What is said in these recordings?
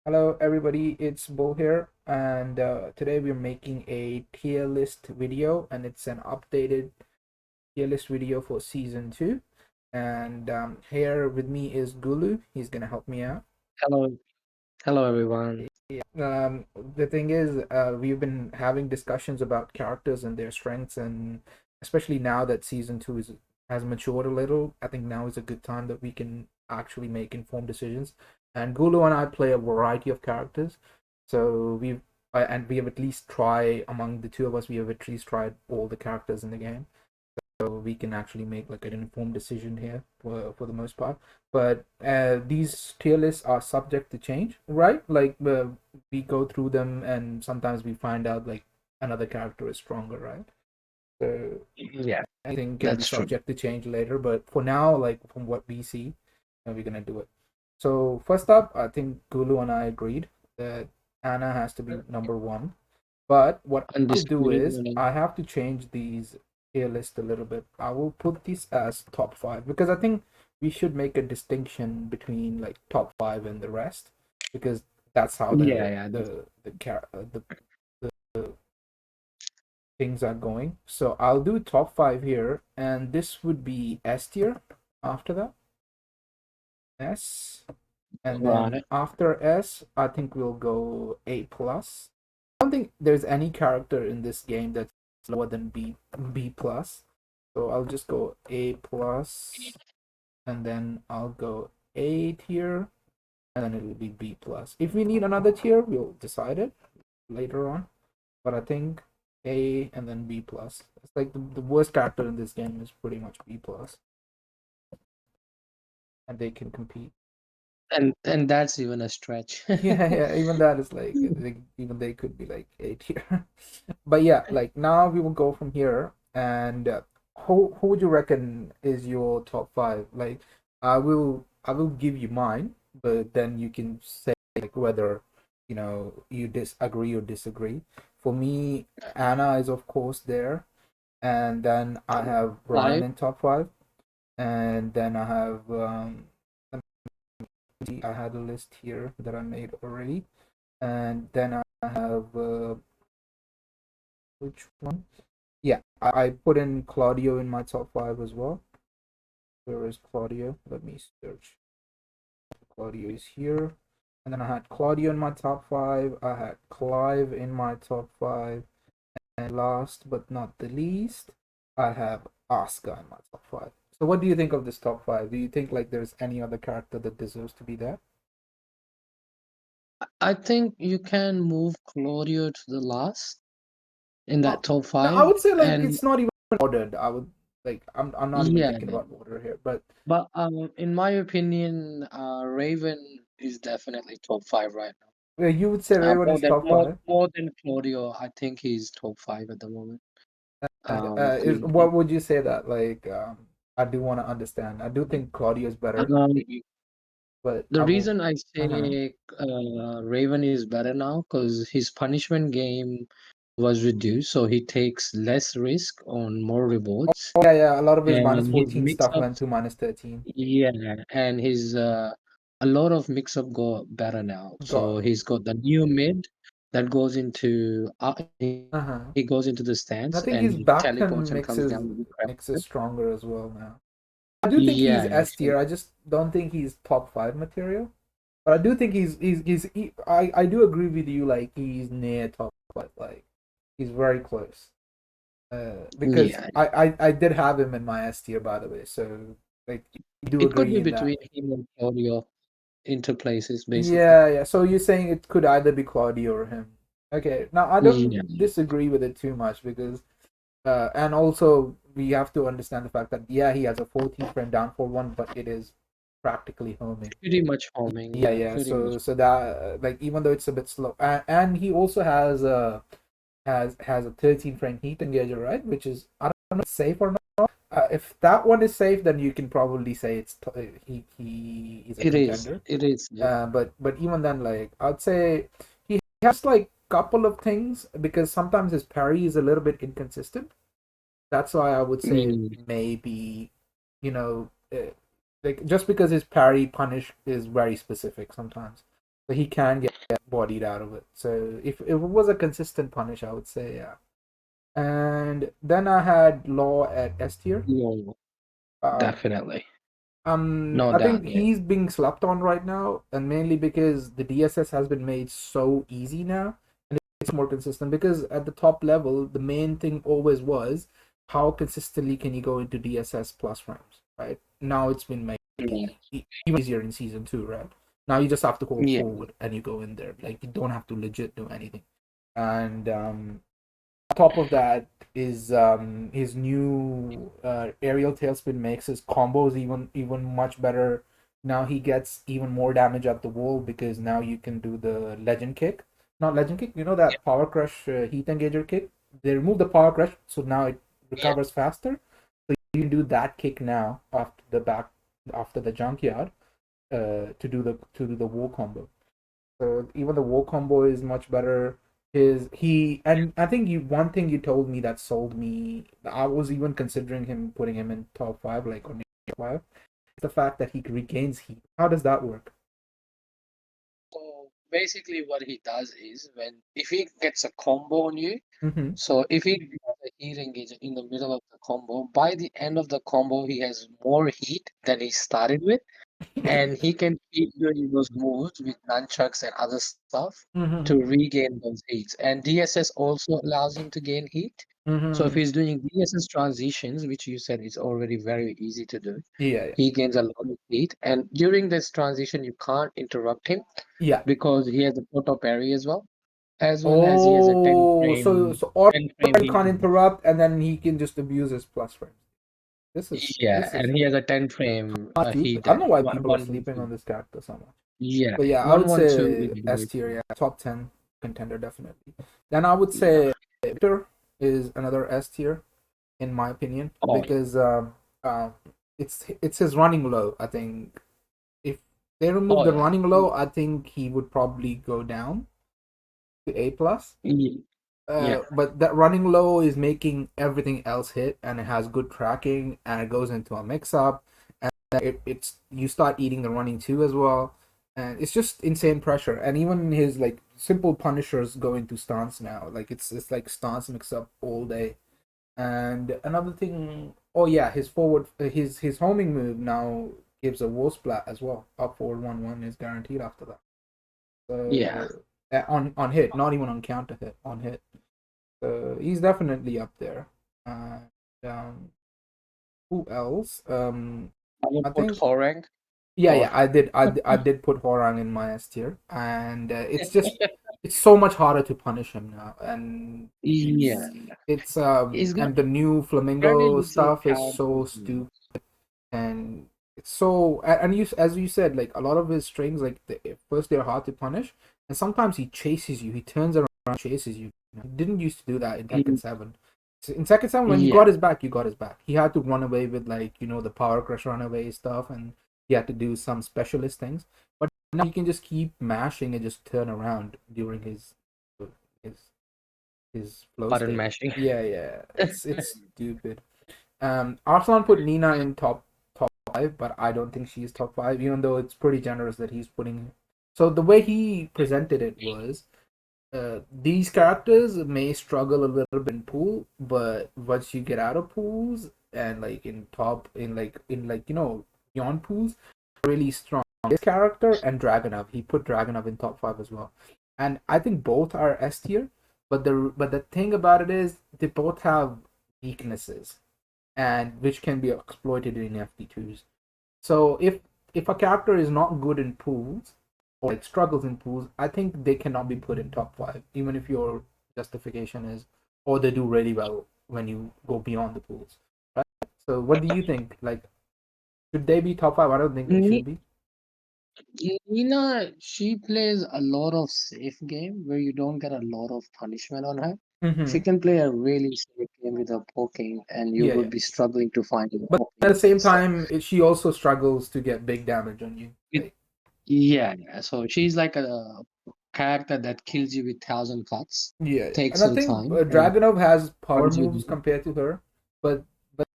Hello, everybody. It's Bo here, and today we're making a tier list video, and it's an updated tier list video for season two. And here with me is Gulu. He's gonna help me out. Hello, hello everyone. Yeah. The thing is, we've been having discussions about characters and their strengths, and especially now that season two is has matured a little, I think now is a good time that we can actually make informed decisions. And Gulu and I play a variety of characters, so we have at least tried among the two of us. We have at least tried all the characters in the game, so we can actually make like an informed decision here for the most part. But these tier lists are subject to change, right? Like we go through them and sometimes we find out like another character is stronger, right? So Yeah, anything can be that's true. subject to change later, but for now, like from what we see, we're gonna do it. So first up, I think Gulu and I agreed that Anna has to be number one. But what I have to do Undisputed is winning. I have to change these tier list a little bit. I will put these as top five because I think we should make a distinction between like top five and the rest because that's how Yeah, yeah, the things are going. So I'll do top five here, and this would be S tier. After that, S, and got then it. after S, I think we'll go A plus. I don't think there's any character in this game that's lower than B plus. So I'll just go A plus, and then I'll go A tier, and then it'll be B plus. If we need another tier, we'll decide it later on. But I think A and then B plus. It's like the worst character in this game is pretty much B plus, and they can compete. And that's even a stretch. Yeah, even that is like even they could be like A tier. But yeah, like now we will go from here, and who would you reckon is your top five? Like, I will give you mine, but then you can say like whether you disagree or disagree. For me, Anna is of course there, and then I Top have Brian five. in top five, and then I have I had a list here that I made already, and then I have which one? Yeah, I put in Claudio in my top five as well. Where is Claudio? Let me search. Claudio is here. And then I had Claudio in my top five. I had Clive in my top five. And last but not the least, I have Oscar in my top five. So what do you think of this top five? Do you think like there's any other character that deserves to be there? I think you can move Claudio to the last in Uh, that top no, I five. would say like And it's not even ordered. I would like I'm not even yeah, thinking about order here, but but in my opinion, Raven is definitely top five right you would say now. Raven More is than top more five. more than Claudio, I think he's top five at the moment. And is He, what would you say that like I do want to understand. I do think Claudio is better, um, but The I will. reason I Uh-huh. say Raven is better now because his punishment game was reduced, so he takes less risk on more rewards, Oh, yeah, yeah. A lot of his minus and his 14 stuff mix-up, went to minus 13. yeah, and his a lot of mix-up got better now. Got. So he's got the new mid that goes into Uh-huh. he goes into the And I stance think and his he backpin teleports and mix comes is down with the mixes crap. stronger as well now. I do think he's Yeah, yeah. S So tier. I just don't think he's top five material. But I do think I do agree with you. Like he's near top five. Like he's very close. Because yeah, I did have him in my S tier, by the way. So like you do it could agree be in that. between him and Claudio interplaces basically. Yeah, yeah. So you're saying it could either be Claudio or him. Okay. Now I Yeah. don't disagree with it too much because and also we have to understand the fact that yeah he has a 14 frame downfall one, but it is practically homing. Pretty much homing, Yeah, yeah, yeah. pretty much. So that like even though it's a bit slow, and he also has a 13 frame heat engager, right? Which is I don't know if it's safe or not. If that one is safe, then you can probably say he is a contender. It is, yeah. But even then, like I'd say he has like couple of things because sometimes his parry is a little bit inconsistent. That's why I would say Mm, maybe you know like just because his parry punish is very specific sometimes. so he can get bodied out of it. So if it was a consistent punish, I would say yeah. And then I had Law at S tier. No, Um, definitely. No I doubt, think yeah. he's being slept on right now, and mainly because the DSS has been made so easy now, and it's more consistent. Because at the top level, the main thing always was how consistently can you go into DSS plus frames, right? Now it's been made Yeah. even easier in season two, right? Now you just have to hold Yeah. forward and you go in there, like you don't have to legit do anything. And top of that is his new aerial tailspin makes his combos even much better. Now he gets even more damage at the wall because now you can do the legend kick. Not legend kick, you know that power crush heat engager kick. They remove the power crush, so now it Yeah. recovers faster. So you can do that kick now after the junkyard to do the wall combo. So even the war combo is much better. His he and I think you one thing you told me that sold me. I was even considering him putting him in top five, like on top five. It's the fact that he regains heat. How does that work? So basically, what he does is when if he gets a combo on you, Mm-hmm. so if he does a heat engage in the middle of the combo, by the end of the combo, he has more heat than he started with, and he can keep doing those moves with nunchucks and other stuff to Mm-hmm. regain those heats. And DSS also allows him to gain heat. So if Mm-hmm. he's doing DSS transitions, which you said is already very easy to do, Yeah, yeah, he gains a lot of heat. And during this transition, you can't interrupt him yeah. because he has a photo parry as well as he has a 10 Oh, so frame so or 10 frame can't heat. interrupt, and then he can just abuse his plus frames. Yeah, This is and he has a 10 frame stupid. heat I don't know at why people are sleeping 112. on this character so much. Yeah, But yeah, I would 112 say is S very tier, cool. yeah, top 10 contender definitely. Then I would Yeah. say Victor is another S tier in my opinion Oh, because uh, it's his running low. I think if they remove oh the yeah. running low, I think he would probably go down to A plus. Yeah. Yeah. But that running low is making everything else hit, and it has good tracking, and it goes into a mix up, and it's you start eating the running too as well, and it's just insane pressure. And even his like simple punishers go into stance now, like it's like stance mix up all day. And another thing, oh yeah, his forward his homing move now gives a wall splat as well. Up forward 1-1 is guaranteed after that. Yeah. So on hit, not even on counter hit, on hit. So he's definitely up there. And who else? I will I put think Horang yeah, or yeah. I did put Horang in my S tier, and it's so much harder to punish him now, and yeah. He's got and the new very flamingo little stuff is counters so now. stupid, and it's so and you as you said, like a lot of his strings, like first they're hard to punish, and sometimes he chases you, he turns around, and chases you. He didn't used to do that in Tekken Mm, 7. So in Tekken 7, when you yeah. got his back, you got his back. He had to run away with like the power crush runaway stuff, and he had to do some specialist things. But now he can just keep mashing and just turn around during his his flow Button state. mashing. Yeah, yeah, it's stupid. Arslan put Nina in top five, but I don't think she's top five, even though it's pretty generous that he's putting. So the way he presented it was, these characters may struggle a little bit in pool, but once you get out of pools and like in like beyond pools, really strong. This character and Dragonov, he put Dragonov in top five as well, and I think both are S tier. But the thing about it is they both have weaknesses and which can be exploited in FD2s. So if a character is not good in pools or like struggles in pools, I think they cannot be put in top five, even if your justification is or they do really well when you go beyond the pools. Right? So what do you think? Like, should they be top five? I don't think they should Ni- be. Nina, she plays a lot of safe game where you don't get a lot of punishment on her. She Mm-hmm. can play a really safe game with her poking, and you Yeah, would yeah. be struggling to find her But at the openings same and stuff. time, she also struggles to get big damage on you. It, Like, yeah, yeah. So she's like a character that kills you with thousand cuts, yeah, yeah. And takes I some think time, and Dragunov has power once you moves do, compared to her, but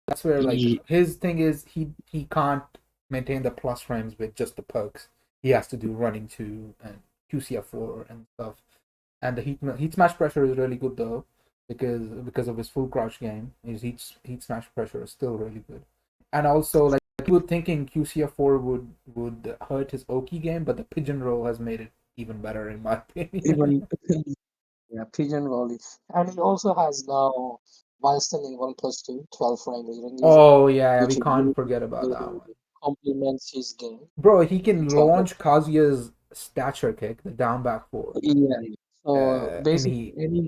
that's where like ye- his thing is he can't maintain the plus frames with just the perks. He has to do running too and QCF4 and stuff. And the heat smash pressure is really good though, because of his full crouch game. His heat smash pressure is still really good. And also, like people thinking QCF4 would hurt his Oki game, but the pigeon roll has made it even better in my opinion. Even yeah, pigeon volley. And he also has now milestone 1+2, 12 frame leading user, Oh yeah, we which can't really, forget about that really one. complements his game Bro, he in can terms of launch Kazuya's stature kick, the down back four. yeah. So And basically he any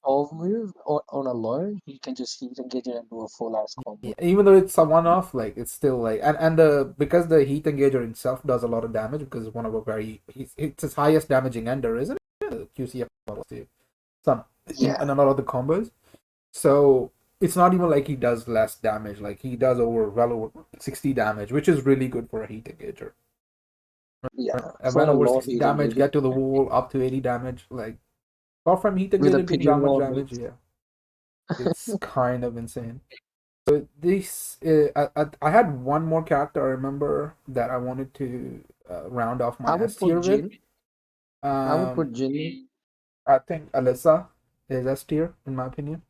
-12 move on a lure, he can just heat engage it and do a full ass yeah, combo. even though it's a one off, like it's still like and the because the heat engager itself does a lot of damage because it's one of a very it's his highest damaging ender, isn't it? The QCF model too. Some in Yeah, a lot of the combos. So it's not even like he does less damage, like he does over 60 damage, which is really good for a heat engager. yeah. And when For a over low 60 heat damage, engager get to the wall up to 80 damage, like apart from heat with a engager doing that pigeon much roll damage, mix. yeah. It's kind of insane. So this, I had one more character I remember that I wanted to round off my I would S put tier with. Jin. I would Um, put Jin. I think Alyssa is S tier in my opinion.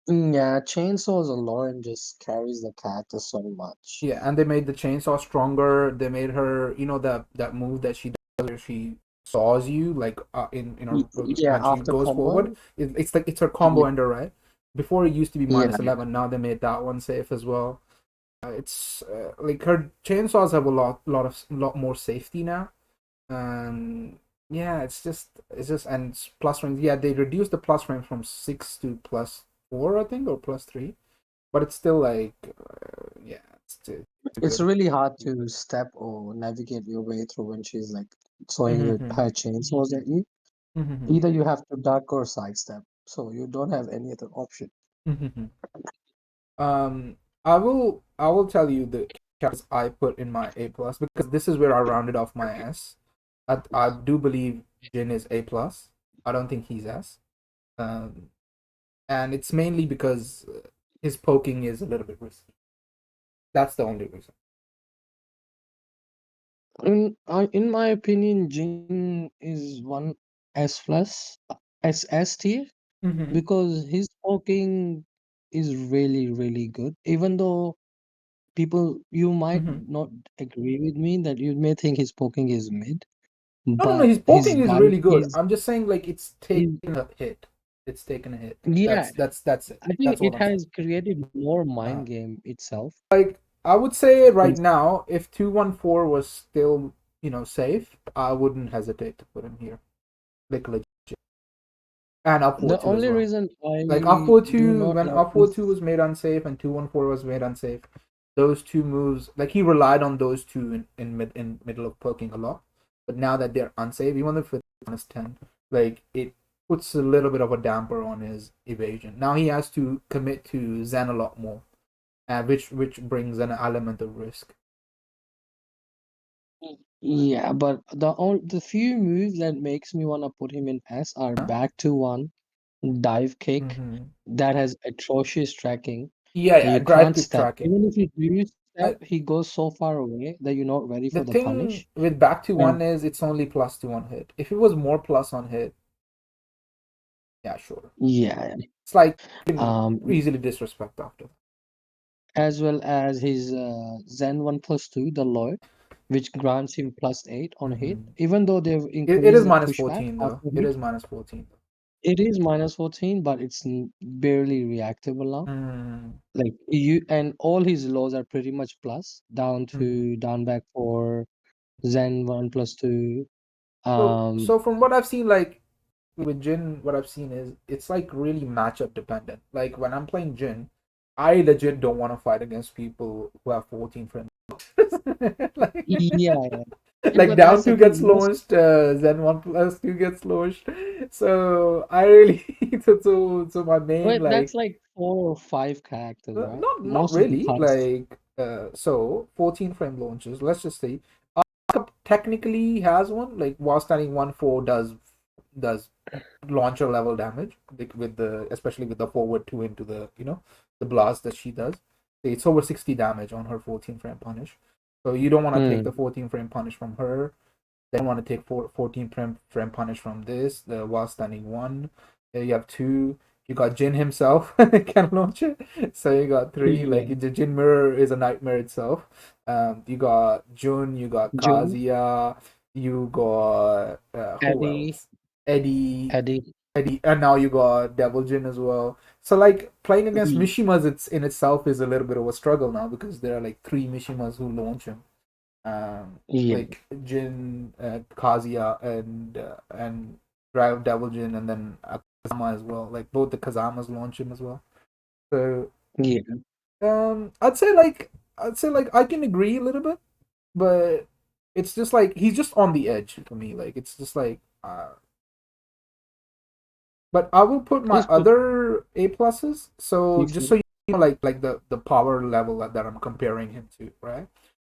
Yeah, Chainsaws alone just carries the character so much. Yeah, and they made the chainsaw stronger. They made her, that move that she does where she saws you like in her Yeah, when she after goes forward. combo. It's like it's her combo Yeah, ender, right? Before it used to be yeah, -11. Now they made that one safe as well. It's like her chainsaws have a lot more safety now. Yeah, it's just and plus range. Yeah, they reduced the plus range from 6 to +4, I think, or +3. But it's still like, yeah, it's it's good. really hard to step or navigate your way through when she's like throwing with Mm-hmm. her chainsaws at you. Mm-hmm. Either you have to duck or sidestep, so you don't have any other option. Mm-hmm. Um, I will tell you the characters I put in my A plus because this is where I rounded off my S. I do believe Jin is A plus. I don't think he's S. Um, and it's mainly because his poking is a little bit risky. That's the only reason. In my opinion, Jin is one S plus, S tier, Mm-hmm. because his poking is really, really good. Even though people, you might Mm-hmm. not agree with me that you may think his poking is mid, No, no, no. but His his poking is dive really good. is, I'm just saying, like, it's taken is a hit. It's taken a hit. yeah, That's it. I think That's all it I'm saying. has created more Uh, mind game itself. like, I would say right It's now, if 214 was still, safe, I wouldn't hesitate to put him here. Like, legit. And up the 4-2 as only well. reason Like, I up do 4-2, not when like up this. 4-2 was made unsafe and 214 was made unsafe, those two moves, like, he relied on those two in middle of poking a lot. But now that they're unsafe, even if it's -10, like, it puts a little bit of a damper on his evasion. Now he has to commit to Zen a lot more, which brings an element of risk. Yeah, but the few moves that makes me want to put him in S are Yeah. back to one, dive kick Mm-hmm. that has atrocious tracking. Yeah, So yeah, you drive can't kick step. tracking. Even if you do I, step, he goes so far away that you're not ready the for the thing punish. with back to one And is it's only +2 on hit. If it was more plus on hit, yeah, sure. yeah, It's like you can um, easily disrespect after. as well as his Zen 1+2, the Lord, which grants him +8 on hit. Mm-hmm. Even though they've It increased is the minus pushback 14 though. after It hit, is -14. it is -14, but it's barely reactable now. Mm-hmm. Like you and all his laws are pretty much plus down Mm-hmm. to down back for Zen 1+2. So Um, from what I've seen, like with Jin, what I've seen is it's like really matchup dependent. Like when I'm playing Jin, I legit don't want to fight against people who have 14 friends. like, yeah, yeah. like But down that's the two thing. gets launched, Zen 1+2 gets launched. So I really so my main Wait, that's like like 4 or 5 characters, right? not Most of the really cards. like so 14 frame launches. Let's just say technically has one like while standing 1-4 does launcher level damage with the especially with the forward 2 into the the blast that she does. It's over 60 damage on her 14 frame punish. So you don't want to take Hmm. the 14 frame punish from her. They don't want to take 14 frame punish from this. The while standing one. You have two. You got Jin himself can launch it. So you got three. Yeah. Like the Jin mirror is a nightmare itself. You got Jun. You got June, Kazuya. You got who Eddie, else? Eddie. Eddie. Eddie, and now you got Devil Jin as well. So like playing against Mm, Mishimas, it's in itself is a little bit of a struggle now because there are like three Mishimas who launch him, yeah, like Jin, Kazuya, and Drive Devil Jin, and then Kazama as well. Like both the Kazamas launch him as well. So yeah. I'd say like I can agree a little bit, but it's just like he's just on the edge for me. Like it's just like but I will put my Let's put other A pluses. So just so decent. you know, like the power level that I'm comparing him to, right?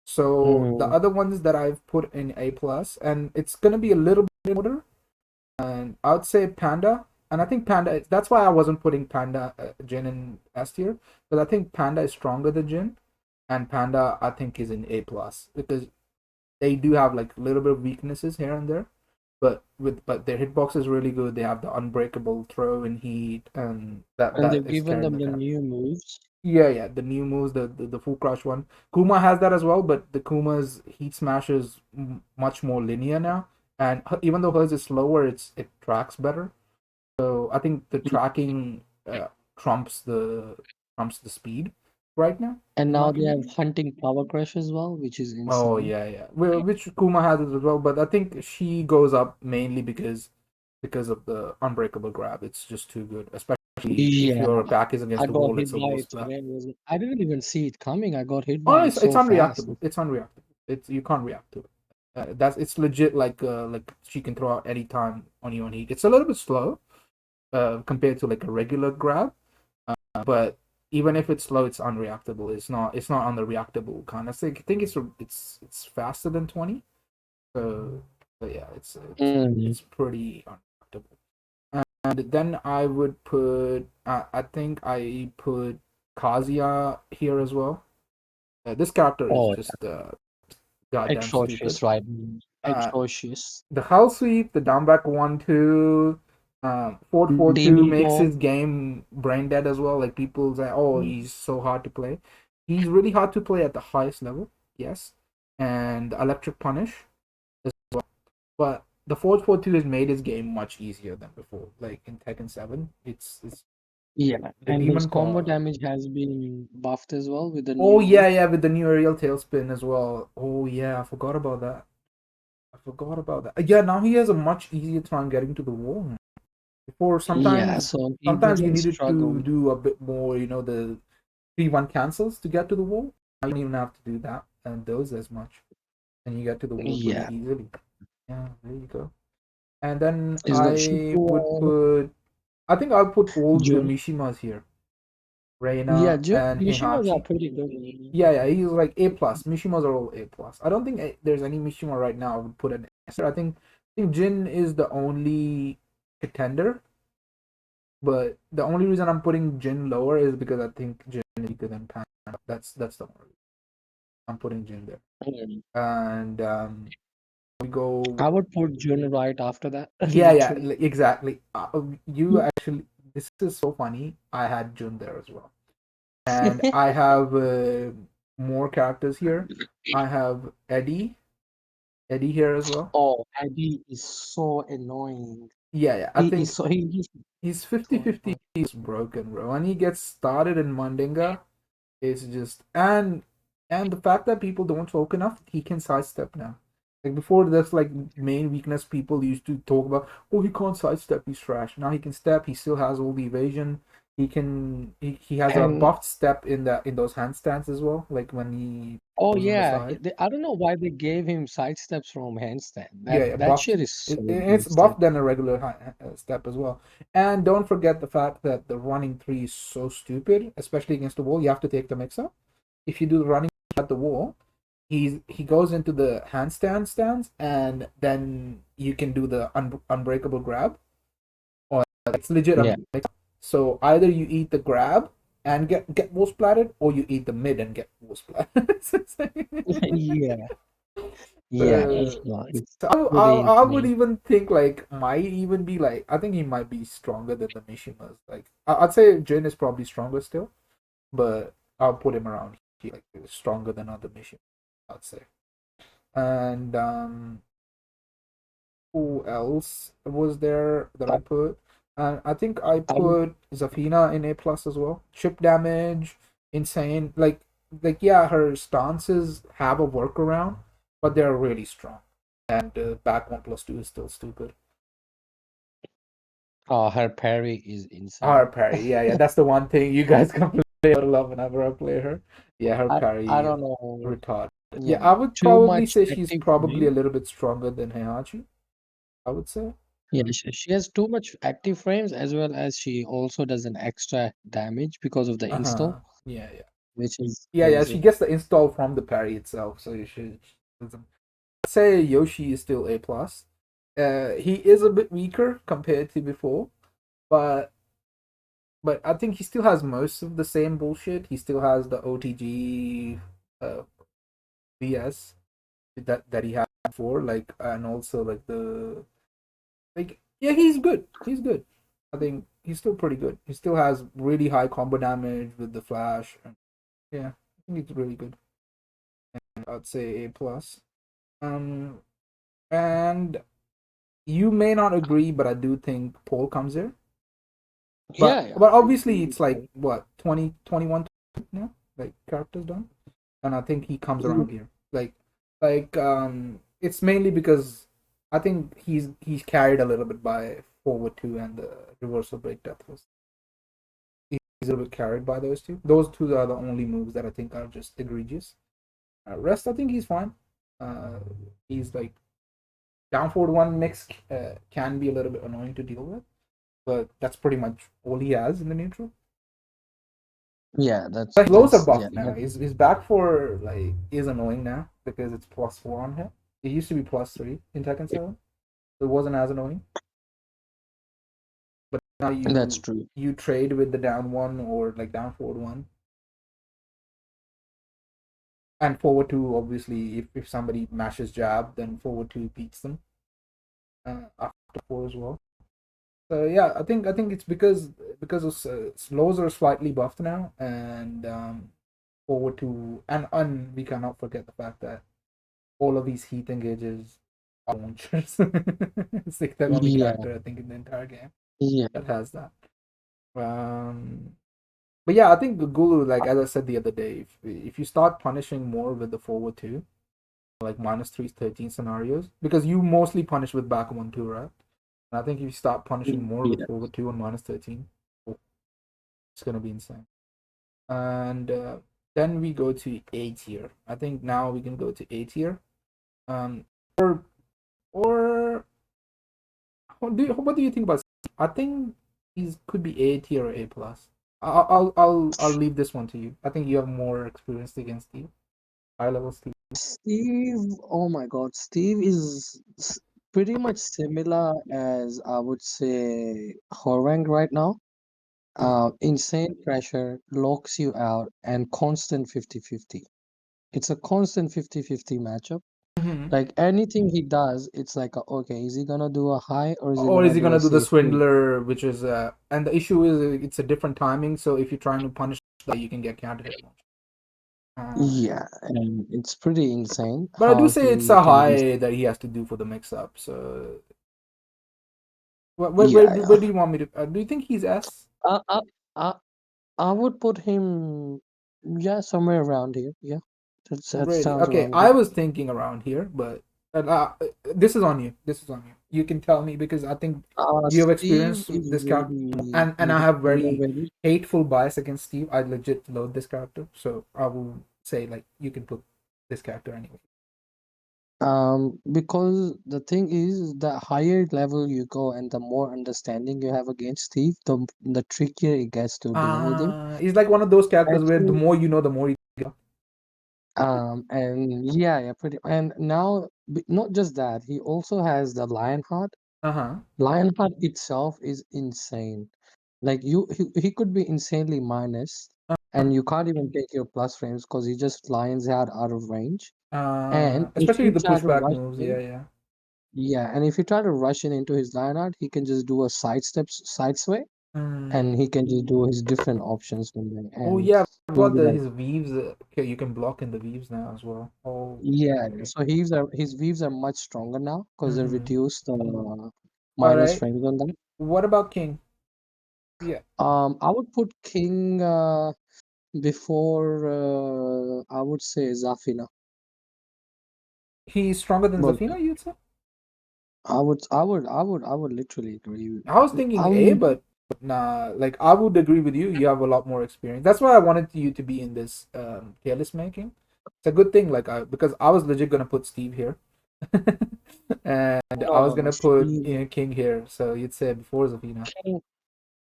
So the Mm, other ones that I've put in A plus, and it's gonna be a little bit in order. And I would say Panda, and I think Panda. That's why I wasn't putting Panda, Jin in S tier, because I think Panda is stronger than Jin, and Panda I think is in A plus because they do have like a little bit of weaknesses here and there, but their hitbox is really good. They have the unbreakable throw and heat, and that and that they've is given carrying them the the character. new moves. Yeah, yeah, the new moves, the full crush one. Kuma has that as well, but the Kuma's heat smash is much more linear now, and even though hers is slower, it tracks better. So I think the tracking trumps the trumps the speed right now, And in my now they opinion. have hunting power crush as well, which is Oh insane. yeah, yeah. Which Kuma has it as well, but I think she goes up mainly because of the unbreakable grab. It's just too good, especially if Yeah, your back is against I the got wall. hit It's a by wall it splat. today. I didn't even see it coming. I got hit Oh, by no, it it's so fast. unreactable. It's unreactable. It's you can't react to it. That's it's legit. Like she can throw out any time on you on heat. It's a little bit slow compared to like a regular grab, but even if it's slow, it's unreactable. It's not on the reactable kind of thing. I think it's faster than 20. So, but yeah, Mm. it's pretty unreactable. And then I would put I think I put Kazuya here as well. This character is Oh, just goddamn stupid. atrocious, right? Uh, Atrocious. the Hell Sweep, the down back 1-2, 4-4-2 makes DB4. his game brain dead as well. Like people say, oh, he's so hard to play. He's really hard to play at the highest level, yes. And Electric Punish as well. But the 4-4-2 has made his game much easier than before. Like in Tekken 7, it's Yeah, the and his demon combo call. damage has been buffed as well with the Oh new yeah, move. yeah, with the new aerial tailspin as well. Oh yeah, I forgot about that. I forgot about that. Yeah, now he has a much easier time getting to the wall. Before Yeah, sometimes so he sometimes you doesn't needed to struggle. do a bit more, the 3-1 cancels to get to the wall. Now you don't even have to do that and those as much. And you get to the wall pretty Yeah, easily. Yeah, there you go. And then he's got I would Shibuya, put I think I'll put all the Jun. Mishimas here. Yeah, Reina Jun. and Mishimas are Heihachi. pretty good. Yeah, yeah, he's like A plus. Mishimas are all A plus. I don't think there's any Mishima right now I would put an S. I think Jin is the only contender, but the only reason I'm putting Jin lower is because I think Jin is weaker than Pan. That's the only reason I'm putting Jin there. Mm. And we go. I would put Jun right after that, Yeah, yeah, literally. exactly. You actually, this is so funny. I had Jun there as well, and I have more characters here. I have Eddie here as well. Oh, Eddie is so annoying. Yeah, yeah. I He is think so he's he's so 50-50. annoying. He's broken, bro. When he gets started in Mandinga, it's just and the fact that people don't talk enough, he can sidestep now. Like before, that's like main weakness people used to talk about. Oh, he can't sidestep. He's trash. Now he can step. He still has all the evasion. He has a And buffed step in those handstands as well. Like when he oh goes on the yeah, side. I don't know why they gave him side steps from handstand. Yeah, That yeah, that buffed. shit is so It's wasted. buffed than a regular step as well. And don't forget the fact that the running three is so stupid, especially against the wall. You have to take the mix up. If you do the running at the wall, he goes into the handstand stance, and then you can do the unbreakable grab. Or it's legit. Yeah. So either you eat the grab and get wall splatted, or you eat the mid and get wall splatted. Yeah. Yeah, Uh, it's so pretty I would insane. even think like might even be like I think he might be stronger than the Mishimas. Like I'd say Jin is probably stronger still, but I'll put him around here, like stronger than other Mishimas. I'd say. And who else was there that I I, put? And I think I I would, put Zafina in A plus as well. Chip damage, insane. Like yeah, her stances have a workaround, but they're really strong. And back 1+2 is still stupid. her parry is Her insane. parry, yeah, yeah, that's the one thing you guys complain about a lot whenever I play her. Yeah, her I parry don't know. retarded. Yeah, Yeah, I would too probably much say she's active probably a frame. little bit stronger than Heihachi. I would say. Yeah, she has too much active frames as well as she also does an extra damage because of the Uh huh. install, Yeah, yeah. which is Yeah, yeah, she crazy. gets the install from the parry itself, so you should. I'd say Yoshi is still A plus. He is a bit weaker compared to before, but I think he still has most of the same bullshit. He still has the OTG, BS that he had before, like, and also like the like. Yeah, he's good. He's good. I think he's still pretty good. He still has really high combo damage with the flash. Yeah, I think he's really good. I'd say A plus. Um, and you may not agree, but I do think Paul comes here. Yeah, yeah, But I agree obviously with it's like that. what 20, 21 now, like characters done, and I think he comes around here. It's mainly because I think he's carried a little bit by forward two and the reversal break death was. He's a little bit carried by those two. Those two are the only moves that I think are just egregious. Rest, I think he's fine. Uh, he's like down forward one mix can be a little bit annoying to deal with, but that's pretty much all he has in the neutral. Yeah, But his lows are yeah, buffed now. His back four like is annoying now because it's +4 on him. It used to be +3 in Tekken 7. So it wasn't as annoying. But now that's you true. you trade with the down one or like down forward one. And forward two, obviously, if somebody mashes jab, then forward two beats them after four as well. So yeah, I think it's because of slows are slightly buffed now, and forward two, and we cannot forget the fact that all of these heat engages are launchers. It's like the only Yeah, character I think in the entire game yeah. that has that. Um, but yeah, I think Gulu, like as I said the other day, if you start punishing more with the forward two, like -3 13 scenarios, because you mostly punish with back 1 2, right? And I think if you start punishing more with Yeah. forward two and -13, it's gonna be insane. And then we go to A tier. I think now we can go to A tier. Um, or what do you think about? I think he's could be A tier or A plus. I'll leave this one to you. I think you have more experience against Steve. High level Steve. Steve, oh my God, Steve is pretty much similar as I would say Horang right now. Insane pressure locks you out and constant 50-50. It's a constant 50-50 matchup. Mm-hmm. Like anything he does, it's like, okay, is he gonna do a high or is he Or is gonna he do a gonna do the safe move? swindler, which is and the issue is it's a different timing. So if you're trying to punish that, you can get counter hit launch. Uh, Yeah, and it's pretty insane but I do how say it's he a can be. high that he has to do for the mix up. So Yeah, where yeah. do you want me to? Do you think he's S? I, I, I, I would put him, yeah, somewhere around here. Yeah, that Really? sounds Okay, around I good. was thinking around here, but this is on you. This is on you. You can tell me because I think you have Steve experience with is this character, very, and I very have very underrated. hateful bias against Steve. I legit love this character, so I will say like you can put this character anyway. Because the thing is, the higher level you go and the more understanding you have against Steve, the trickier it gets to deal with him. He's like one of those characters where the Actually, more you know, the more you get. and yeah, yeah, pretty. And now, not just that, he also has the Lionheart. Uh huh. Lionheart itself is insane. Like he could be insanely minus, and you can't even take your plus frames because he just lions out of range. And if Especially you the try to pushback rush moves. Yeah, in, yeah. yeah, and if you try to rush in into his line art, he can just do a side sway, and Mm. he can just do his different options from there, Oh and yeah, will about be the like, his weaves. Okay, you can block in the weaves now as well. Oh, yeah. okay. So his weaves are much stronger now because they Mm-hmm. reduced the All minus right. frames on them. What about King? Yeah, I would put King before I would say Zafina. he's stronger than Well, Zafina, you'd say? I would literally agree. I was thinking I A, mean, but nah. Like I would agree with you. You have a lot more experience. That's why I wanted you to be in this tier list making. It's a good thing, like because I was legit gonna put Steve here, and I was no, gonna put Steve, King here. So you'd say before Zafina. King,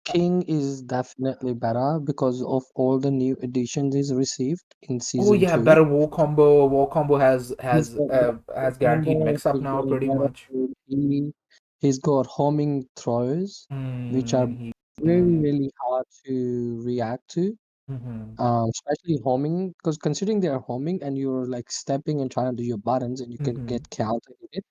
King is definitely better because of all the new additions he's received in Oh season yeah, two. better wall combo. Wall combo He's got better has guaranteed combo, mix up he's now got pretty better much. AP, he's got homing throws, which are He really, really hard to react to. mm-hmm, Especially homing, because considering they are homing and you're like stepping and trying to do your buttons and you can mm-hmm. get counter hit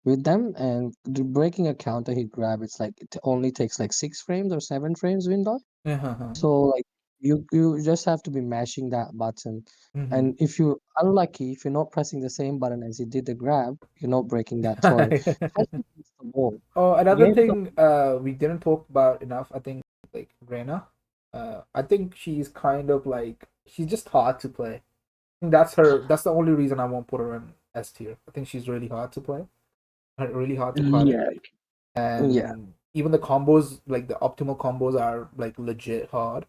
with them and breaking a counter hit grab, it's like it only takes like 6 frames or 7 frames window. Uh-huh. So like you just have to be mashing that button. Mm-hmm. And if you're unlucky, if you're not pressing the same button as you did the grab, you're not breaking that throw. Especially against the wall. Oh, another Against the thing we didn't talk about enough, I think, like Rena. I think she's kind of like she's just hard to play. I think that's the only reason I won't put her in S tier. I think she's really hard to play, really hard to card, yeah, yeah, and even the combos, like the optimal combos, are like legit hard.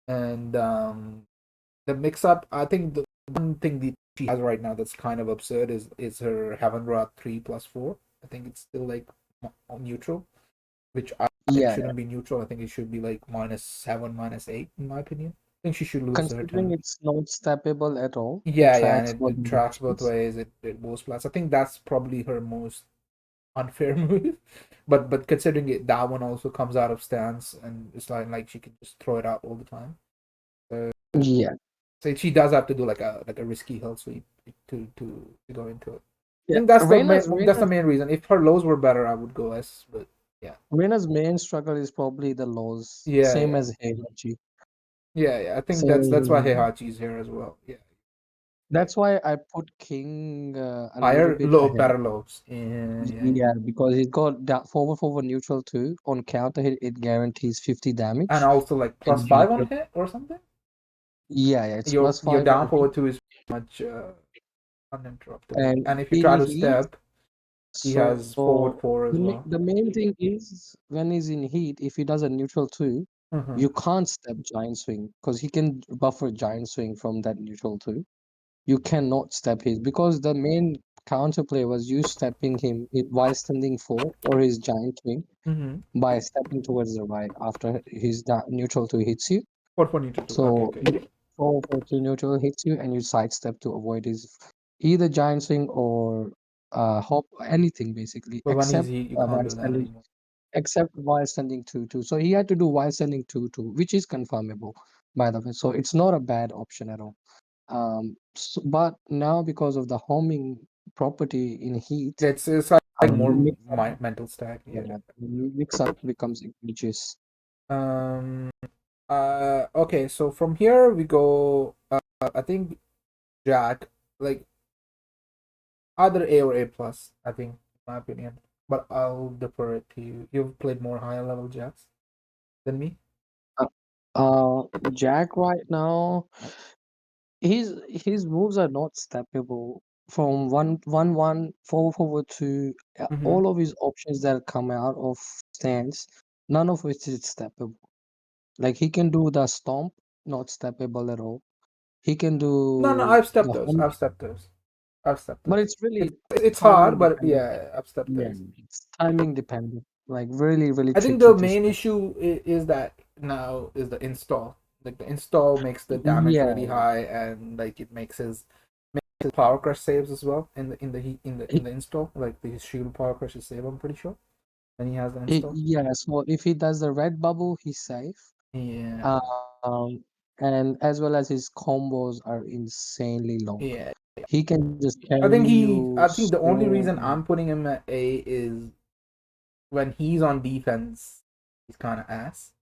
And the mix up, I think the one thing that she has right now that's kind of absurd is her Heaven Rod 3+4. I think it's still like neutral, which I think yeah. shouldn't be neutral. I think it should be like -7, -8, in my opinion. I think she should lose to her Considering 10. it's not steppable at all, it Yeah, yeah, and tracks both it tracks both directions. ways. It moves plus. I think that's probably her most unfair move. But considering it, that one also comes out of stance, and it's like she can just throw it out all the time. So, Yeah, so she does have to do like a risky hill sweep to go into it. I yeah. think that's Reina's the Reina's main reason. If her lows were better, I would go S. But yeah, Reina's main struggle is probably the lows, yeah, same yeah. as Heihachi. Yeah, yeah. I think that's why So Heihachi's here as well. Yeah, right. that's why I put King a little Higher, bit low, ahead. better lows. Yeah, yeah, yeah. Yeah, because he's got that forward neutral too. On counter hit, it guarantees 50 And damage, also like and plus you five on get, hit or something. yeah, it's plus Your 5 down on hit. forward two is much uninterruptible. And And if you in try to heat, step, he has forward so four as well. the main thing is when he's in heat, if he does a neutral two, Mm-hmm. you can't step giant swing because he can buffer giant swing from that neutral two. You cannot step his because the main counterplay was you stepping him while standing four or his giant swing Mm-hmm. by stepping towards the right after his neutral two hits you. What for need to do? Okay, So okay. you four to neutral hits you and you sidestep to avoid his either giant swing or hop anything basically But when he's heat, you can't while do that standing anymore. except while standing 2-2. So he had to do while standing 2-2, which is confirmable by the way. So it's not a bad option at all. But now because of the homing property in heat, It's like more mix up, mental stack. Yeah. yeah, mix up becomes egregious. Um. Okay. So from here we go. I think Jack, like either A or A plus. I think, in my opinion. But I'll defer it to you. You've played more higher level Jacks than me. Uh, Jack right now, his moves are not steppable. From one forward to Mm-hmm. all of his options that come out of stance, none of which is steppable. Like he can do the stomp, not steppable at all. He can No, no, do I've stepped the those. home, I've stepped those. I've stepped but those. it's really It's hard, timing but dependent. yeah, I've stepped Yeah, those. it's timing dependent. Like really, really I think tricky the to main step. issue is that now is the install. Like the install makes the damage really Yeah, high, and like it makes his power crush saves as well he, in the install. Like his shield power crush is save. I'm pretty sure, and he has the install. yeah. So if he does the red bubble, he's safe. Yeah, Um, and as well as his combos are insanely long. yeah. He can just I carry think you I think the only so. reason I'm putting him at A is when he's on defense, he's kind of ass.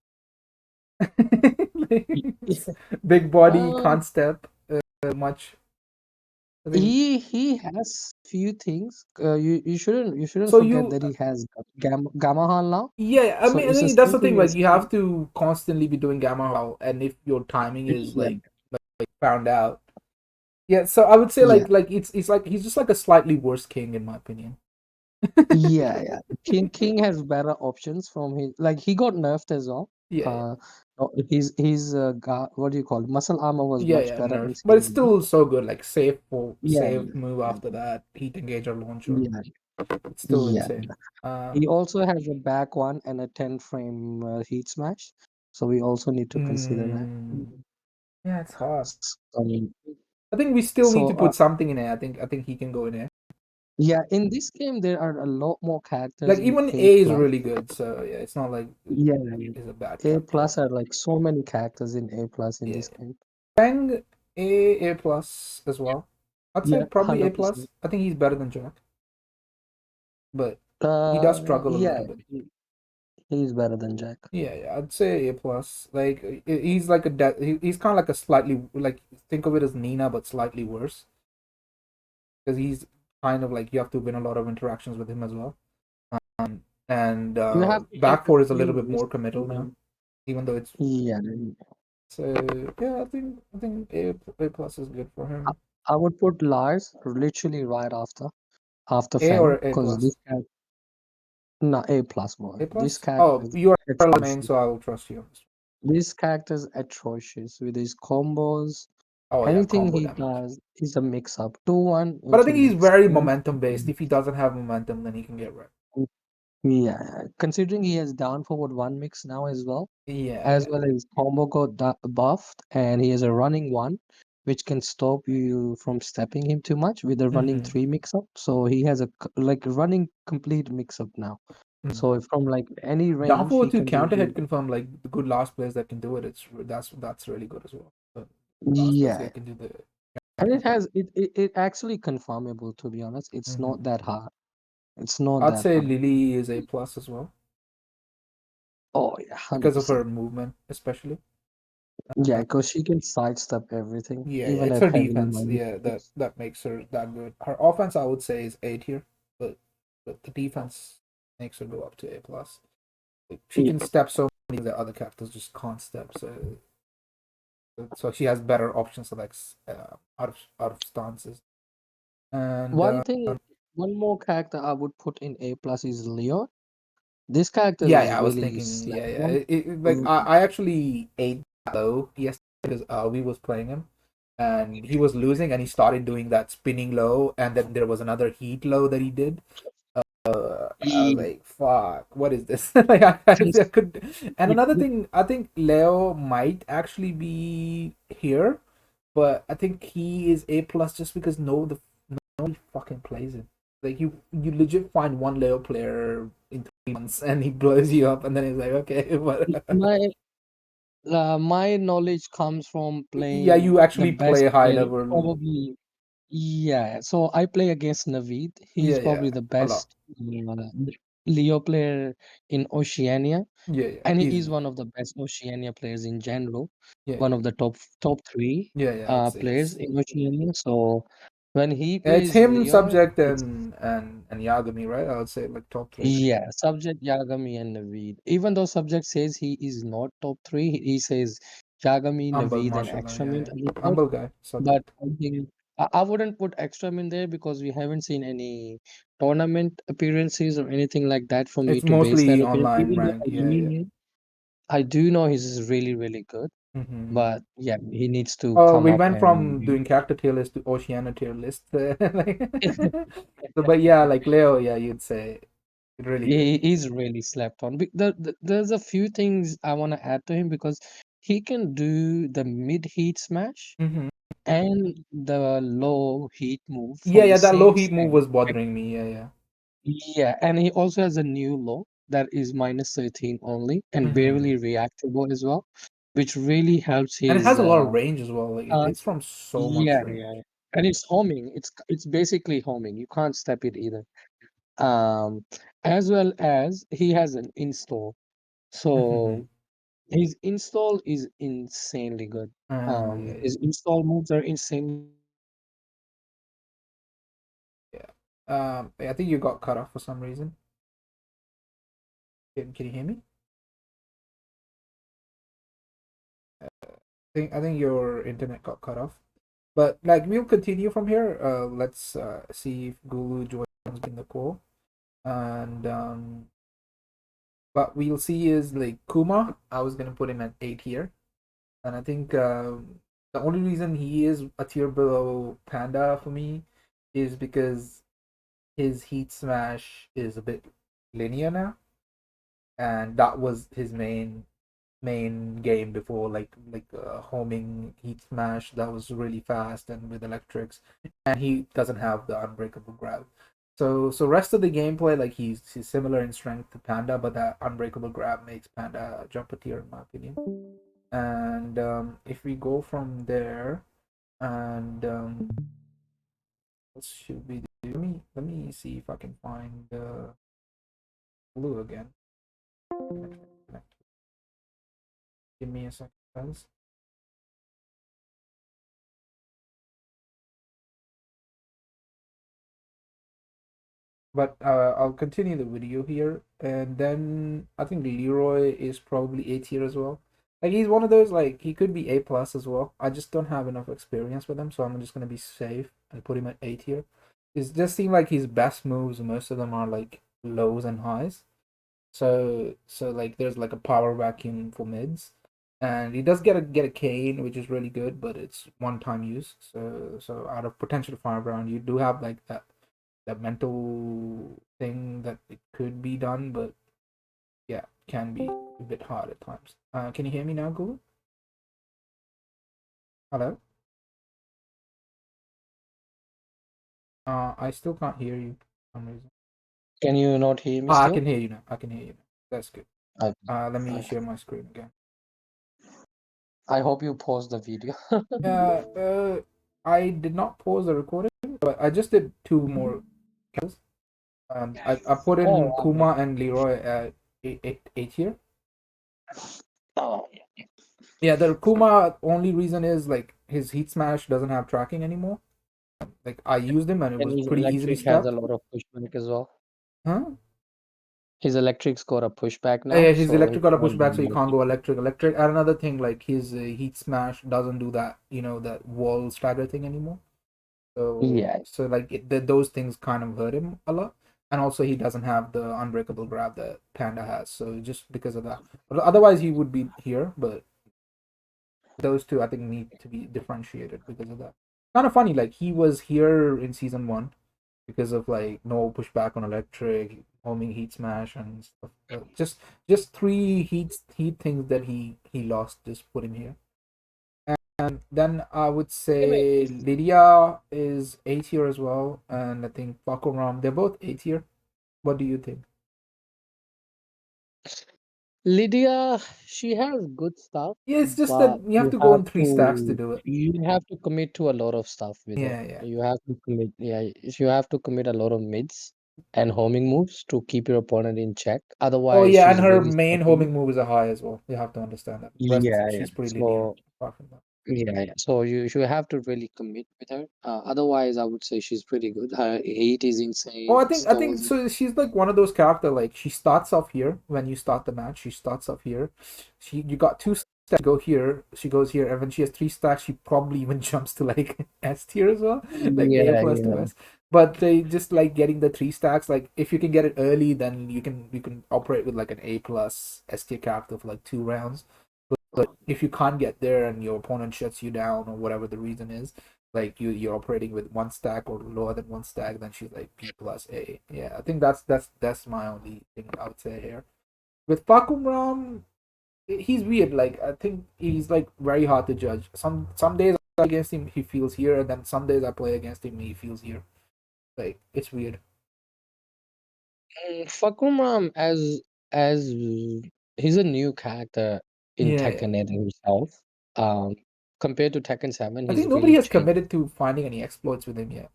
Big body, Uh, can't step much. I think he has few things. You shouldn't so. forget You that he has gamma hull now. Yeah, So I it's the think that's same the thing. thing Like as you have to constantly be doing gamma hull, and if your timing is yeah, like found out, yeah. So I would say yeah, it's like he's just like a slightly worse king in my opinion. yeah. King has better options from his, like, he got nerfed as well. Yeah, Uh, no, what do you call it? Muscle armor was much yeah, better nerf, in but it's season one. still so good. Like Yeah, save yeah, move yeah, after that heat engager launcher. yeah, It's still yeah. insane. He also has a back one and a 10 frame heat smash. So we also need to consider that. Mm, yeah, it's hard. I mean, I think we still need so to put something in there. I think he can go in there. yeah, in this game there are a lot more characters Like in even A A is plus. really good. So yeah, it's not like Yeah, he's a bad A character. plus are like so many characters in A plus in Yeah. this game. Fang A plus as well. I'd say Yeah, probably A 100%. plus. I think he's better than Jack, but he does struggle a Yeah, little bit. he's better than Jack. Yeah, I'd say A plus. Like he's like he's kind of like a slightly like think of it as Nina but slightly worse because he's kind of like you have to win a lot of interactions with him as well. And You have to back take a four is a little few bit more risks. committal now, even though it's Yeah, so yeah. I think A plus is good for I, him. I would put Lars literally right after A Fang or A because plus. this character, no, A plus boy. A This plus. character Oh, is you are the main, atrocious. so I will trust you. This character is atrocious with his combos. Oh yeah, Anything combo he damage. does is a mix up. 2-1 But I into think he's mix. very momentum based. If he doesn't have momentum, then he can get wrecked. Yeah, considering he has down forward one mix now Yeah, as yeah. well as combo got buffed, and he has a running one, which can stop you from stepping him too much with a running Mm-hmm. three mix up. So he has like running complete mix up now. Mm-hmm. So if from like any Down range, forward he to can do counter hit really. confirm like the good last players that can do it. That's really good as well. But last players Yeah, that can do the and it confirm. has it actually confirmable, to be honest. It's Mm-hmm. not that hard. It's not I'd that say hard. Lily is A plus as well Oh yeah, because of her 100%. movement, especially. Yeah, because she can sidestep everything, Yeah, even it's at her heavily defense. minus. Yeah, that makes her that good. Her offense, I would say, is A tier, but the defense makes her go up to A plus. Like, she Yeah. can step so many that other characters just can't step. So she has better options to like out of stances. And One thing, one more character I would put in A plus is Leon. This character yeah, is yeah, I was really thinking, yeah, slept yeah. on. Like I actually ate low yesterday because we was playing him, and he was losing, and he started doing that spinning low, and then there was another heat low that he did. I was Yeah. like, "Fuck, what is this?" Like, I could. And another thing, I think Leo might actually be here, but I think he is A plus just because no one fucking plays him. Like you legit find one Leo player in 3 months, and he blows you up, and then he's like, okay, but My knowledge comes from yeah, playing you the actually best play high player, level. probably. Yeah, so I play against Naveed. Yeah, He's yeah, probably the a lot. best Leo player in Oceania, Yeah, yeah, and he is easily. one of the best Oceania players in general. Yeah, One of the top three yeah, yeah. I'd say players he's in Oceania. So when he it's plays him, Leon, subject, it's and Yagami, right? I would say like top three. yeah, Subject Yagami and Naveed. Even though Subject says he is not top three, he says Yagami, Humble, Naveed, and mashallah. Extra Yeah, Mint yeah. are the third. Humble guy, But subject. I think I wouldn't put Extra Mint there because we haven't seen any tournament appearances or anything like that for me It's to base that mostly opinion. online Even though rank. Yeah, yeah. I do know he's really, really good. Mm-hmm. But yeah, he needs to Oh, come we up went and from doing character tier list to Oceania tier list. Like, so, but yeah, like Leo, yeah, you'd say really good. he is really slept on. There's a few things I want to add to him because he can do the mid heat smash Mm-hmm. and the low heat move Yeah, from the yeah, that low same heat move stand. was bothering me. Yeah, yeah. Yeah, and he also has a new low that is minus 13 only and Mm-hmm. barely reactable as well, which really helps And it his has a lot of range as well. Like uh it's from so much yeah, range. yeah. and it's homing. It's basically homing. You can't step it either. Um, as well as he has an install. So his install is insanely good. Yeah, yeah, His install moves are insanely yeah. I think you got cut off for some reason. Can you hear me? I think your internet got cut off. But like we'll continue from here. Let's see if Gulu joins in the call. And but we'll see is like Kuma. I was gonna put him at 8 here, and I think the only reason he is a tier below Panda for me is because his Heat Smash is a bit linear now, and that was his main game before, like homing Heat Smash that was really fast and with electrics, and he doesn't have the unbreakable grab. So rest of the gameplay, like he's similar in strength to Panda, but that unbreakable grab makes Panda jump a tier in my opinion. And if we go from there, and what should we do? Let me see if I can find blue again. Give me a second, guys. But I'll continue the video here, and then I think Leroy is probably A tier as well. Like he's one of those, like he could be A plus as well. I just don't have enough experience with him, so I'm just gonna be safe and put him at A tier. It just seems like his best moves, most of them are like lows and highs. So like there's like a power vacuum for mids, and he does get a cane, which is really good, but it's one time use. So out of potential firebrand, you do have like that mental thing that it could be done, but yeah, can be a bit hard at times. Can you hear me now, Google? Hello? I still can't hear you for some reason. Can you not hear me Ah, I still? can hear you now. I can hear you now. That's good. Okay. Let me Okay. share my screen again. I hope you pause the video. Uh, uh, I did not pause the recording, but I just did two more characters. I put in Oh, okay. Kuma and Leroy at eight here. Oh, Yeah, the Kuma only reason is like his Heat Smash doesn't have tracking anymore. Like I used him and it and was his pretty easily electric has a stuck. lot of pushback as well. Huh? His electric's got a pushback now, Yeah, his so he electric got a cannot do pushback, so you can't multi. go electric. Electric. And another thing, like his Heat Smash doesn't do that, that wall stagger thing anymore. Yeah. So like those things kind of hurt him a lot. And also he doesn't have the unbreakable grab that Panda has. So just because of that, but otherwise he would be here. But those two I think need to be differentiated because of that. Kind of funny, like he was here in season one because of like no pushback on electric, homing heat smash and stuff. Just three heat things that he lost just put him here. And then I would say Anyways, Lydia is A tier as well, and I think Pakuram, they're both A tier. What do you think? Lydia, she has good stuff, Yeah, it's just that but you have to go in three stacks to do it. you have to commit to a lot of stuff with her. Yeah, yeah. You have to commit, yeah, you have to commit a lot of mids and homing moves to keep your opponent in check. Oh Otherwise, yeah, and she's her really main sloppy. homing move is a high as well. You have to understand that. Rest, Yeah, yeah. she's pretty linear So apart from that. yeah. So you have to really commit with her. Otherwise, I would say she's pretty good. Her heat is Oh, insane. I think Installs. so. She's like one of those character. Like she starts off here when you start the match. She starts off here. You got two stacks. Go here. She goes here, and when she has three stacks, she probably even jumps to like S tier as well, like A Yeah, plus to yeah. S. But they just like getting the three stacks. Like if you can get it early, then you can operate with like an A plus S tier character for like 2 rounds. But if you can't get there and your opponent shuts you down or whatever the reason is, like you're operating with one stack or lower than one stack, then she's like B plus A. Yeah, I think that's my only thing I would say here. With Pakumram, he's weird. Like I think he's like very hard to judge. Some days I play against him, he feels here, and then some days I play against him, he feels here. Like it's weird. Fakumram as he's a new character in Yeah, yeah. Tekken himself. Um, compared to Tekken 7, I he's think nobody really has changed. committed to finding any exploits with him yet.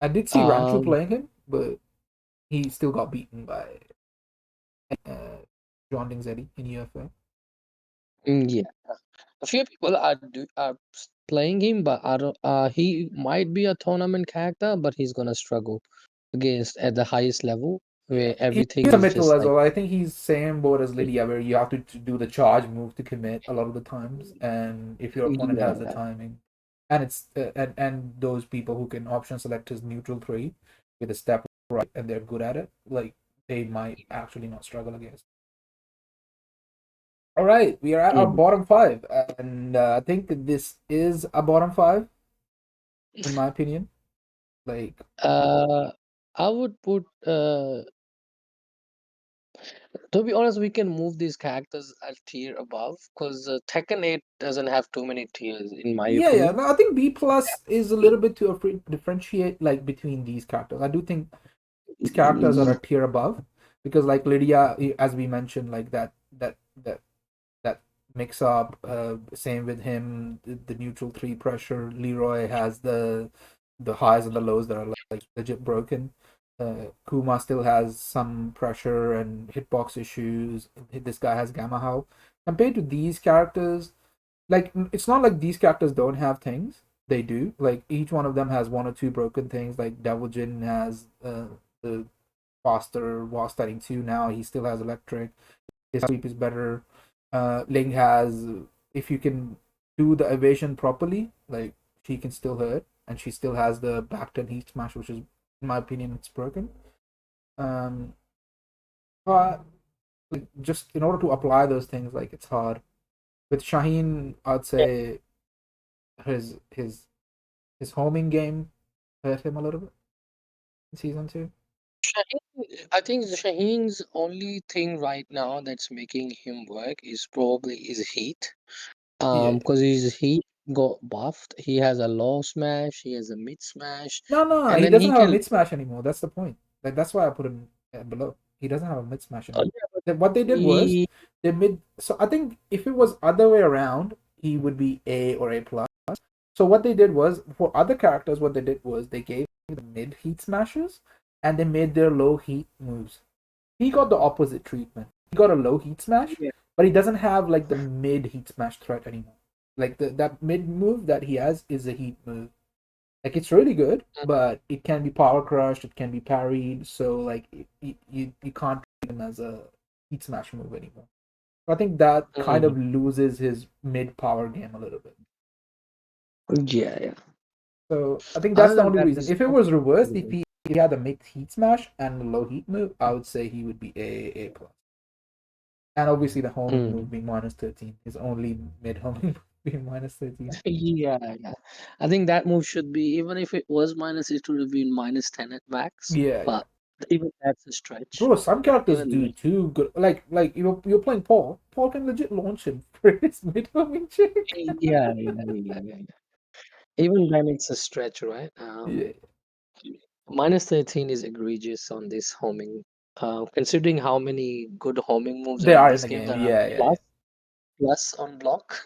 I did see Rancho Um, playing him, but he still got beaten by uh, John Dingzetti in UFA. yeah, a few people are playing him, but I don't. He might be a tournament character, but he's gonna struggle against at the highest level Yeah, where everything he's a is middle just as like well. I think he's same boat as Lydia, where you have to do the charge move to commit a lot of the times, and if your opponent has the yeah, timing, and it's and those people who can option select his neutral three with a step right, and they're good at it, like they might actually not struggle against. All right, we are at our mm. bottom five, and I think that this is a bottom five in my opinion. Like, Uh, I would put to be honest, we can move these characters a tier above because Tekken 8 doesn't have too many tiers, in my yeah, yeah. opinion. No, I think B plus is a little bit to differentiate like between these characters. I do think these characters are Ye- a tier above because like Lydia, as we mentioned, like that that mix up. Same with him, the neutral three pressure. Leroy has the highs and the lows that are like legit broken. Kuma still has some pressure and hitbox issues. This guy has Gamma How. Compared to these characters, like it's not like these characters don't have things. They do. Like each one of them has one or two broken things. Like Devil Jin has the faster while starting two now. He still has electric. His sweep is better. Ling has, if you can do the evasion properly, like she can still hurt, and she still has the back turn heat smash, which is, in my opinion, it's broken. Um, but like just in order to apply those things, like it's hard. With Shaheen, I'd say his his his homing game hurt him a little bit in season two. I think Shaheen's only thing right now that's making him work is probably his heat. Yeah. Because his heat got buffed. He has a low smash, he has a mid smash, No, no, and he then doesn't he have a can. mid smash anymore. That's the point. Like that's why I put him below. He doesn't have a mid smash anymore. Yeah, but What they did was he, they mid. So I think if it was other way around, he would be A or A plus. So what they did was for other characters, what they did was they gave the mid heat smashes and they made their low heat moves. He got the opposite treatment. He got a low heat smash, yeah. but he doesn't have like the mid heat smash threat anymore. Like that mid move that he has is a heat move. Like it's really good, but it can be power crushed, it can be parried, so like you can't treat him as a heat smash move anymore. So I think that kind Mm, of loses his mid power game a little bit. yeah, yeah. So I think that's Other the than only that, reason. he's If it not was reversed, really good. if he had a mid heat smash and a low heat move, I would say he would be A plus. And obviously the homing move Mm. being minus 13, his only mid homing move being minus 13. Yeah, yeah. I think that move should be, even if it was minus, it would have been minus 10 at max. Yeah, yeah. But even that's a stretch. Bro, some characters Even do like, too good. Like you're playing Paul. Paul can legit launch him for his mid homing check. yeah, yeah, yeah, yeah. Even then, it's a stretch, right? Yeah, Minus 13 is egregious on this homing. Considering how many good homing moves they are in are in this the game game. that are Yeah, yeah, yeah. plus on block.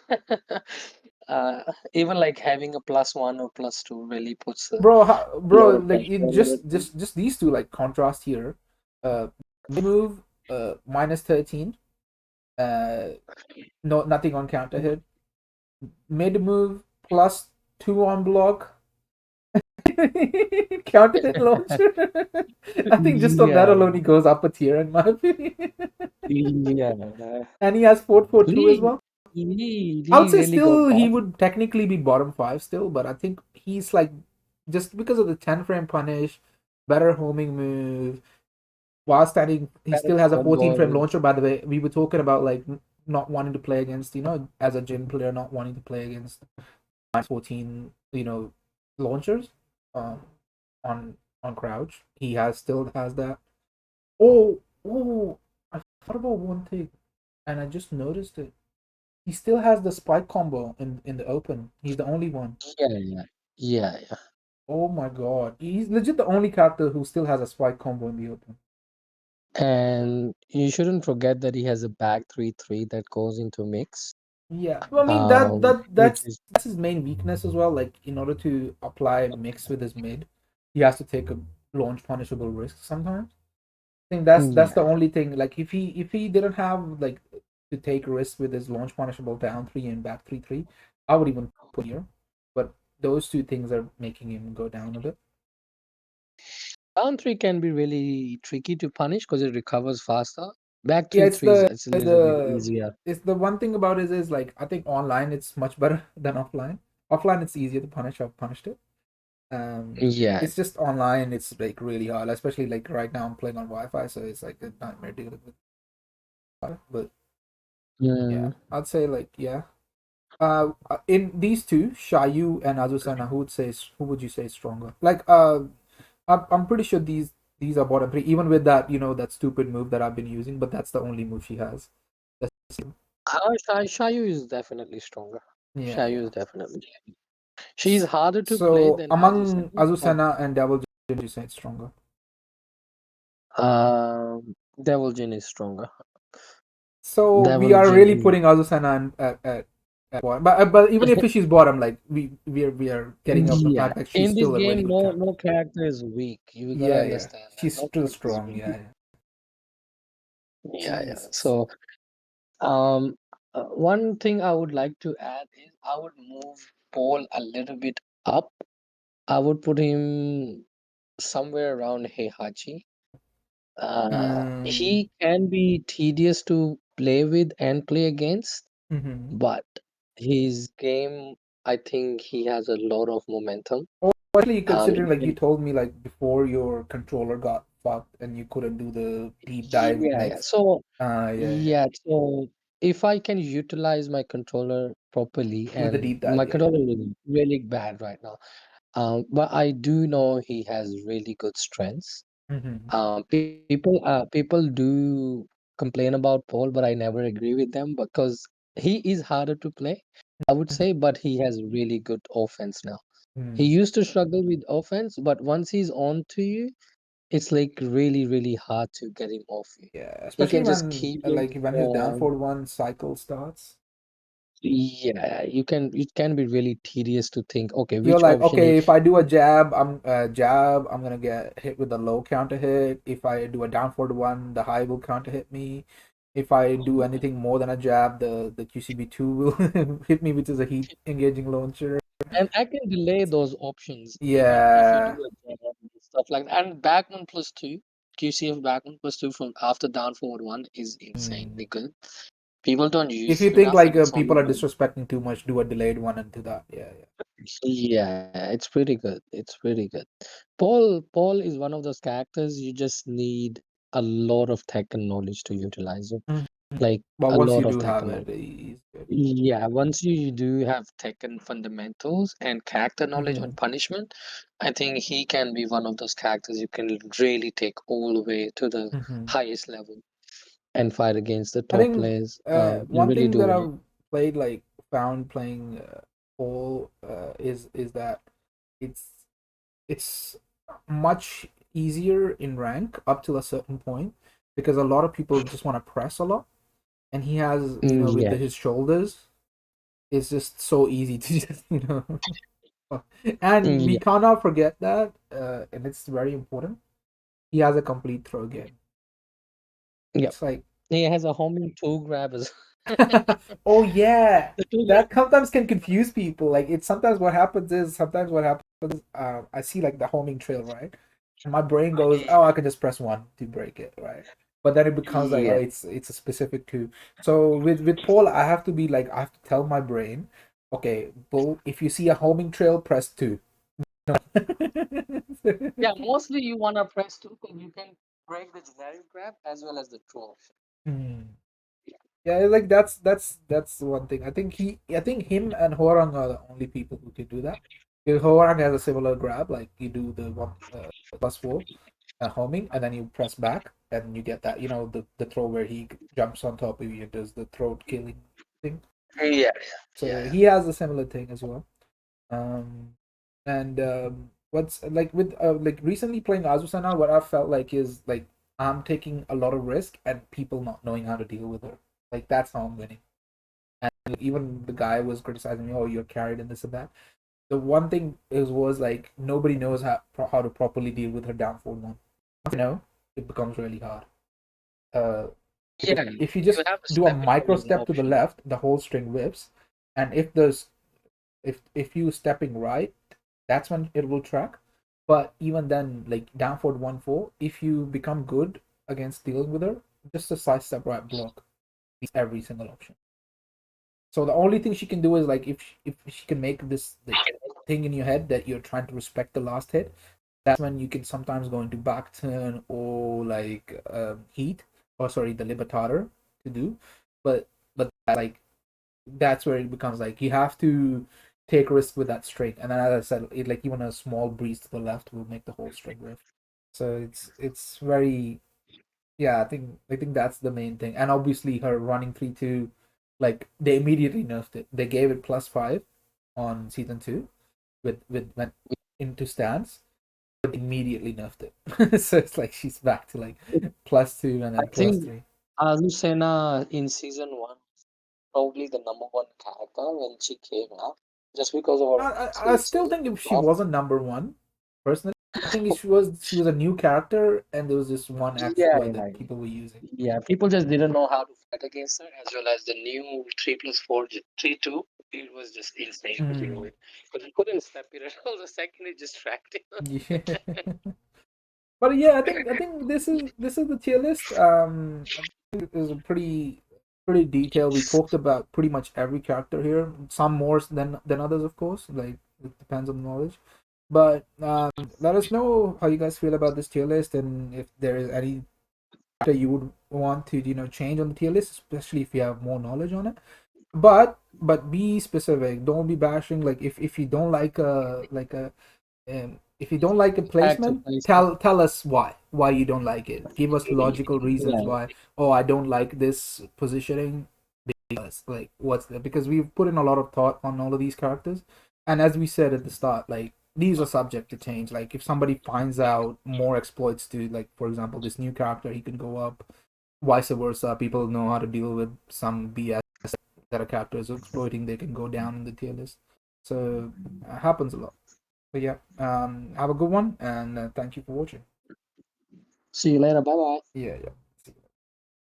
Even like having a plus one or plus two really puts a Bro, lot of like pressure it on your team. just these two like contrast here. Mid move, minus 13. Uh, no, nothing on counter hit. Mid move plus two on block. Counter hit launcher. I think just on that Yeah, alone he goes up a tier in my opinion. yeah. And he has 442 as He, well. I would he say really got still he buffed. would technically be bottom five still, but I think he's like just because of the 10 frame punish, better homing move. While standing, he Better still has a 14 frame combos. launcher. By the way, we were talking about like not wanting to play against, as a gym player, not wanting to play against 14, launchers um, on crouch. He has still has that. Oh, I thought about one thing, and I just noticed it. He still has the spike combo in the open. He's the only one. Yeah, yeah, yeah, yeah. Oh my god. He's legit the only character who still has a spike combo in the open. And you shouldn't forget that he has a back 3-3 that goes into mix. Yeah, well, I mean which is that's his main weakness as well. Like in order to apply mix with his mid, he has to take a launch punishable risk sometimes. I think that's yeah. the only thing. Like if he didn't have like to take risk with his launch punishable down three and back 3-3, I would even put here. But those two things are making him go down a bit. Down three can be really tricky to punish because it recovers faster. Back Yeah, three three is it's a little bit easier. it's the one thing about it is like I think online it's much better than offline. Offline it's easier to punish. I've punished it. Yeah. It's just online. It's like really hard, especially like right now I'm playing on Wi-Fi, so it's like a nightmare dealing with it. But yeah, Mm, I'd say like yeah. In these two, Shayu and Azusana, who would you say is stronger? Like I'm pretty sure these are bottom three, even with that that stupid move that I've been using, but that's the only move she has. That's, Shayu is definitely stronger. yeah, Shayu yeah. is definitely. She's harder to play So than among Azusani, but Azusana and Devil Jin, you say it's stronger. Devil Jin is stronger. So we Devil are Jin really is. putting Azusana at bottom. But even if she's bottom, like we are getting off the Yeah, fact that she's in this still a really game, good character. no character is weak. You gotta Yeah, yeah. understand that She's no still character is strong. weak. Yeah, yeah. Yeah, yeah. Jesus. So, um, one thing I would like to add is I would move Paul a little bit up. I would put him somewhere around Heihachi. Um. He can be tedious to play with and play against, Mhm. but his game, I think he has a lot of momentum. Especially considering He like you can, told me like before your controller got fucked and you couldn't do the deep dive yeah, yeah. mix. So, Yeah, yeah. yeah, so if I can utilize my controller properly, With the and deep dive, my yeah. controller is really bad right now, but I do know he has really good strengths. Mhm. People do complain about Paul, but I never agree with them because he is harder to play, I would say, but he has really good offense now. He Mhm. used to struggle with offense, but once he's on to you, it's like really, really hard to get him off you. Yeah, He especially can just when keep you like when his down on. forward one cycle starts. Yeah, it can be really tedious to think, okay, You're which like, option he. okay, if I do a jab, I'm gonna get hit with a low counter hit. If I do a down forward one, the high will counter hit me. If I do anything more than a jab, the QCB2 will hit me, which is a heat engaging launcher. And I can delay those options if you do Yeah. a jab and stuff like that. And back one plus two, QCF back one plus two from after down forward one is Mm. insanely good. People don't If use you it think enough, like and it's only people are one. disrespecting too much, do a delayed one and do that. Yeah, yeah. Yeah, it's pretty good. It's pretty good. Paul is one of those characters you just need a lot of Tekken knowledge to utilize it. Mhm. Like But a once you lot of do have Tekken it, knowledge. he's good. Yeah, once you do have Tekken fundamentals and character knowledge on Hmm. punishment, I think he can be one of those characters you can really take all the way to the Hmm. highest level and fight against the I top think players and one really thing do that well. I've played like found playing Pole is that it's it's much easier in rank up to a certain point because a lot of people just want to press a lot, and he has with Yeah, his shoulders, it's just so easy to just and we yeah, cannot forget that, and it's very important. He has a complete throw game. yeah. It's like He has a homing toe grabbers. oh yeah, The toe grab. that sometimes can confuse people. Like it's sometimes what happens is sometimes what happens. I see like the homing trail, right, and my brain goes, oh, I can just press one to break it, right. But then it becomes like, oh, Yeah, it's a specific two. So with Paul, I have to be like, I have to tell my brain, okay, Bull, if you see a homing trail, press two. yeah. Mostly you wanna press two because you can break the generic grab as well as the throw. Hmm. Yeah, like that's one thing. I think him and Horang are the only people who can do that. Because Horang has a similar grab, like you do the one plus four homing, and then you press back, and you get that the throw where he jumps on top of you and does the throat killing thing. Yeah, So yeah. he has a similar thing as well. Um, and what's like with like recently playing Azusana, what I felt like is like I'm taking a lot of risk and people not knowing how to deal with her. Like that's how I'm winning. even the guy was criticizing me, oh, you're carried and this and that. The one thing is was like nobody knows how to properly deal with her down forward one. Once you know, it becomes really hard. Uh, because Yeah, if you you just have to do a step it up micro as an step to the option. left, the whole string whips, and if you stepping right, that's when it will track. But even then, like down forward 1-4, if you become good against dealing with her, just a side step right block beats every single option. So the only thing she can do is like if she can make this like thing in your head that you're trying to respect the last hit, that's when you can sometimes go into back turn or like heat or sorry the libertator to do, but like that's where it becomes like you have to take risk with that string, and then as I said, it like even a small breeze to the left will make the whole string riff. So it's very yeah, I think that's the main thing. And obviously her running 3-2, like they immediately nerfed it. They gave it +5 on season 2 with went into stance, but immediately nerfed it. So it's like she's back to like +2 and I then plus think three. Azucena in season one probably the number one character when she came out, just because of her I still skills think if and she stuff. wasn't number one, personally, I think if she was a new character and there was this one Yeah, exploit yeah, that people were using. yeah. People just didn't know how to fight against her, as well as the new 3+4 3-2. It was just insane to deal Mm, with because you couldn't step it at all. The second it just tracked it. yeah. But yeah, I think this is the tier list. I think it was a pretty detailed. We talked about pretty much every character here. Some more than others, of course. Like it depends on knowledge. But let us know how you guys feel about this tier list, and if there is any character you would want to change on the tier list, especially if you have more knowledge on it. But be specific. Don't be bashing. Like if you don't like a if you don't like a Active placement, placement. tell us why you don't like it. Give us logical reasons Yeah. why. Oh, I don't like this positioning. Because like what's that? Because we've put in a lot of thought on all of these characters, and as we said at the start, like these are subject to change. Like if somebody finds out more exploits to, like for example, this new character, he can go up. Vice versa, people know how to deal with some BS that a character is exploiting. They can go down in the tier list. So happens a lot. But yeah, have a good one, and thank you for watching. See you later. Bye bye. Yeah, yeah.